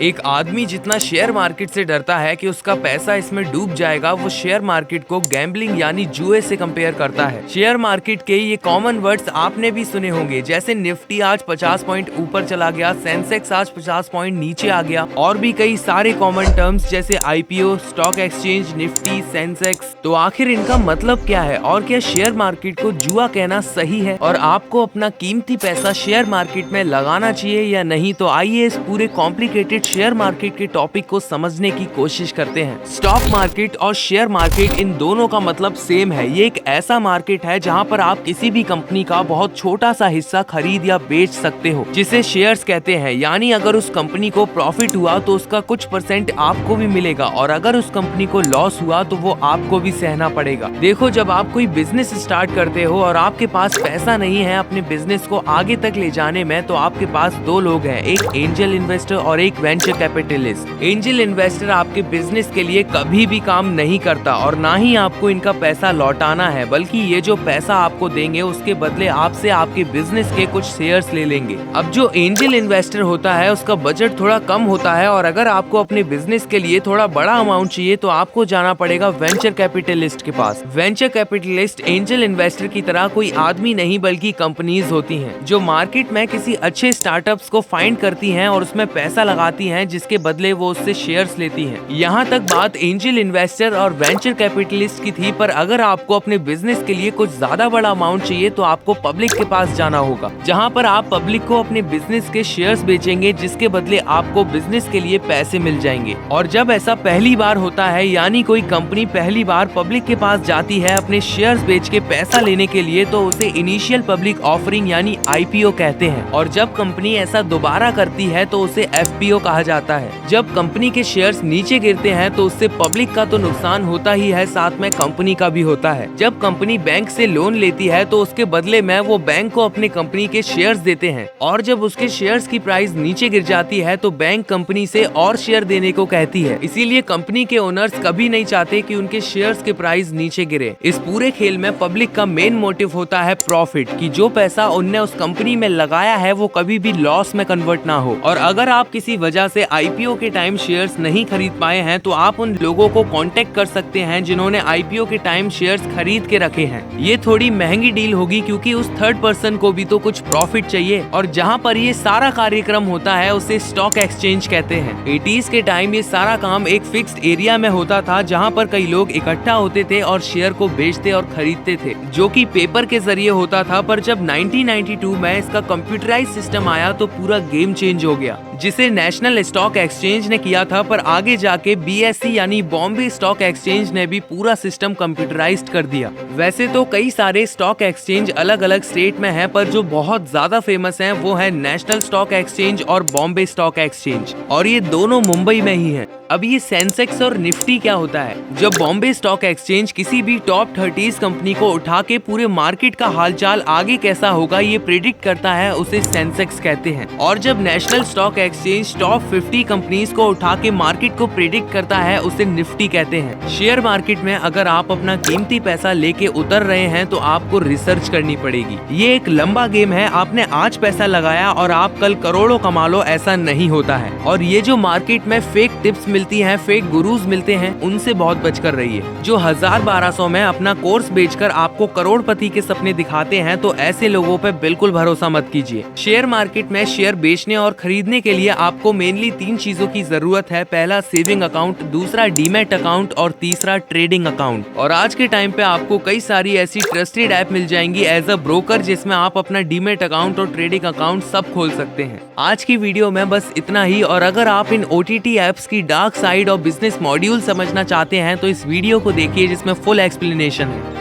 एक आदमी जितना शेयर मार्केट से डरता है कि उसका पैसा इसमें डूब जाएगा, वो शेयर मार्केट को गैम्बलिंग यानी जुए से कंपेयर करता है। शेयर मार्केट के ये कॉमन वर्ड्स आपने भी सुने होंगे, जैसे निफ्टी आज 50 पॉइंट ऊपर चला गया, सेंसेक्स आज 50 पॉइंट नीचे आ गया, और भी कई सारे कॉमन टर्म्स जैसे IPO, stock exchange, Nifty, Sensex. तो आखिर इनका मतलब क्या है और क्या शेयर मार्केट को जुआ कहना सही है और आपको अपना कीमती पैसा शेयर मार्केट में लगाना चाहिए या नहीं? तो आइए इस पूरे कॉम्प्लिकेटेड शेयर मार्केट के टॉपिक को समझने की कोशिश करते हैं। स्टॉक मार्केट और शेयर मार्केट इन दोनों का मतलब सेम है। ये एक ऐसा मार्केट है जहां पर आप किसी भी कंपनी का बहुत छोटा सा हिस्सा खरीद या बेच सकते हो, जिसे शेयर्स कहते हैं। यानी अगर उस कंपनी को प्रॉफिट हुआ तो उसका कुछ % आपको भी मिलेगा, और अगर उस कंपनी को लॉस हुआ तो वो आपको भी सहना पड़ेगा। देखो, जब आप कोई बिजनेस स्टार्ट करते हो और आपके पास पैसा नहीं है अपने बिजनेस को आगे तक ले जाने में, तो आपके पास दो लोग हैं, एक एंजल इन्वेस्टर और एक वेंचर कैपिटलिस्ट। एंजल इन्वेस्टर आपके बिजनेस के लिए कभी भी काम नहीं करता और ना ही आपको इनका पैसा लौटाना है, बल्कि ये जो पैसा आपको देंगे उसके बदले आपसे आपके बिजनेस के कुछ शेयर्स ले लेंगे। अब जो एंजल इन्वेस्टर होता है उसका बजट थोड़ा कम होता है, और अगर आपको अपने बिजनेस के लिए थोड़ा बड़ा अमाउंट चाहिए तो आपको जाना पड़ेगा वेंचर कैपिटलिस्ट के पास। वेंचर कैपिटलिस्ट एंजल इन्वेस्टर की तरह कोई आदमी नहीं बल्कि कंपनीज होती हैं, जो मार्केट में किसी अच्छे स्टार्टअप्स को फाइंड करती हैं और उसमें पैसा लगाती हैं, जिसके बदले वो उससे शेयर्स लेती हैं। यहाँ तक बात एंजल इन्वेस्टर और वेंचर कैपिटलिस्ट की थी, पर अगर आपको अपने बिजनेस के लिए कुछ ज्यादा बड़ा अमाउंट चाहिए तो आपको पब्लिक के पास जाना होगा, जहाँ पर आप पब्लिक को अपने बिजनेस के शेयर्स बेचेंगे, जिसके बदले आपको बिजनेस के लिए पैसे मिल जाएंगे। और जब ऐसा पहली बार होता है, यानी कोई कंपनी पहली बार पब्लिक के पास जाती है अपने शेयर्स बेच के पैसा लेने के लिए, तो उसे इनिशियल पब्लिक ऑफरिंग यानी आईपीओ कहते हैं। और जब कंपनी ऐसा दोबारा करती है तो उसे एफपीओ कहा जाता है। जब कंपनी के शेयर्स नीचे गिरते हैं तो उससे पब्लिक का तो नुकसान होता ही है, साथ में कंपनी का भी होता है। जब कंपनी बैंक से लोन लेती है तो उसके बदले में वो बैंक को अपने कंपनी के शेयर्स देते हैं, और जब उसके शेयर्स की प्राइस नीचे गिर जाती है तो बैंक कंपनी से और शेयर देने को कहती है। इसीलिए कंपनी के ओनर्स कभी नहीं चाहते कि उनके शेयर्स के प्राइस नीचे गिरे। इस पूरे खेल में पब्लिक का मेन मोटिव होता है प्रॉफिट, कि जो पैसा उनने उस कंपनी में लगाया है वो कभी भी लॉस में कन्वर्ट ना हो। और अगर आप किसी वजह से आईपीओ के टाइम शेयर्स नहीं खरीद पाए हैं तो आप उन लोगों को कांटेक्ट कर सकते हैं जिन्होंने आईपीओ के टाइम शेयर्स खरीद के रखे हैं। ये थोड़ी महंगी डील होगी, क्योंकि उस थर्ड पर्सन को भी तो कुछ प्रॉफिट चाहिए, और जहाँ पर ये सारा कार्यक्रम होता है उसे स्टॉक एक्सचेंज कहते हैं। 80s के टाइम ये सारा काम एक फिक्स्ड एरिया में होता था, जहाँ पर कई लोग इकट्ठा होते थे और शेयर को बेचते और खरीदते थे, जो कि पेपर के जरिए होता था। पर जब 1992 में इसका कंप्यूटराइज सिस्टम आया तो पूरा गेम चेंज हो गया, जिसे नेशनल स्टॉक एक्सचेंज ने किया था। पर आगे जाके बीएसई यानी बॉम्बे स्टॉक एक्सचेंज ने भी पूरा सिस्टम कंप्यूटराइज्ड कर दिया। वैसे तो कई सारे स्टॉक एक्सचेंज अलग अलग स्टेट में हैं, पर जो बहुत ज्यादा फेमस हैं वो है नेशनल स्टॉक एक्सचेंज और बॉम्बे स्टॉक एक्सचेंज, और ये दोनों मुंबई में ही हैं। अब ये सेंसेक्स और निफ्टी क्या होता है? जब बॉम्बे स्टॉक एक्सचेंज किसी भी टॉप 30 कंपनी को उठा के पूरे मार्केट का हालचाल आगे कैसा होगा ये प्रेडिक्ट करता है, उसे सेंसेक्स कहते हैं। और जब national stock exchange top 50 companies को उठा के मार्केट को प्रेडिक्ट करता है, उसे निफ्टी कहते हैं। शेयर मार्केट में अगर आप अपना कीमती पैसा लेके उतर रहे हैं तो आपको रिसर्च करनी पड़ेगी। ये एक लंबा गेम है, आपने आज पैसा लगाया और आप कल करोड़ों कमा लो, ऐसा नहीं होता है। और ये जो मार्केट में फेक टिप्स मिलती हैं, फेक गुरुज मिलते हैं, उनसे बहुत बचकर रहिए। जो 1000-1200 में अपना कोर्स बेचकर आपको करोड़पति के सपने दिखाते हैं, तो ऐसे लोगों पे बिल्कुल भरोसा मत कीजिए। शेयर मार्केट में शेयर बेचने और खरीदने के लिए आपको मेनली 3 चीजों की जरूरत है। पहला सेविंग अकाउंट, दूसरा डीमैट अकाउंट और तीसरा ट्रेडिंग अकाउंट। और आज के टाइम पे आपको कई सारी ऐसी ट्रस्टेड ऐप मिल जाएंगी एज अ ब्रोकर, जिसमें आप अपना डीमैट अकाउंट और ट्रेडिंग अकाउंट सब खोल सकते हैं। आज की वीडियो में बस इतना ही, और अगर आप इन OTT ऐप्स की डार्क साइड और बिजनेस मॉड्यूल समझना चाहते हैं तो इस वीडियो को देखिए, जिसमें फुल एक्सप्लेनेशन है।